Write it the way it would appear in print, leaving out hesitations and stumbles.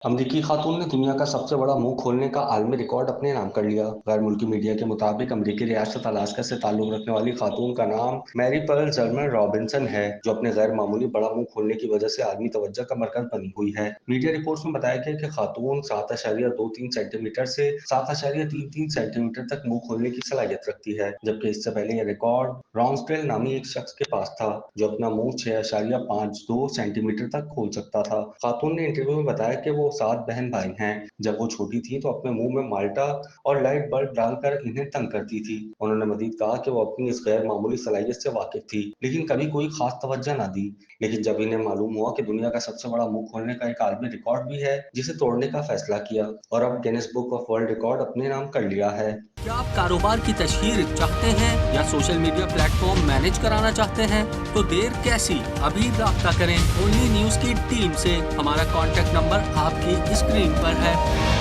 अमरीकी खातून ने दुनिया का सबसे बड़ा मुंह खोलने का आलमी रिकॉर्ड अपने नाम कर लिया। गैर मुल्की मीडिया के मुताबिक अमरीकी रियासत अलास्का से ताल्लुक रखने वाली खातून का नाम मैरी पर्ल जर्मन रॉबिन्सन है, जो अपने गैर मामूली बड़ा मुंह खोलने की वजह से आदमी तवज्जो का मरकज बनी हुई है। मीडिया रिपोर्ट्स में बताया गया कि खातून 7.23 सेंटीमीटर से 7.33 सेंटीमीटर तक मुंह खोलने की सलाहियत रखती है, जबकि इससे पहले यह रिकॉर्ड रॉन्सडेल नामी एक शख्स के पास था, जो अपना मुंह 6.52 सेंटीमीटर तक खोल सकता था। खातून ने इंटरव्यू में बताया कि वो 7 बहन भाई हैं। जब वो छोटी थी तो अपने मुंह में माल्टा और लाइट बल्ब डालकर इन्हें तंग करती थी। उन्होंने मजीद कहा कि वो अपनी इस गैर मामूली सलाहियत से वाकिफ थी, लेकिन कभी कोई खास तवज्जो ना दी। लेकिन जब इन्हें मालूम हुआ कि दुनिया का सबसे बड़ा मुंह खोलने का एक आलमी रिकॉर्ड भी है, जिसे तोड़ने का फैसला किया और अब Guinness book of world record अपने नाम कर लिया है। क्या आप कारोबार की तशहीर चाहते हैं या सोशल मीडिया प्लेटफॉर्म मैनेज कराना चाहते हैं? तो देर कैसी, अभी राब्ता करें ओनली न्यूज की टीम से। हमारा कॉन्टैक्ट नंबर आपकी स्क्रीन पर है।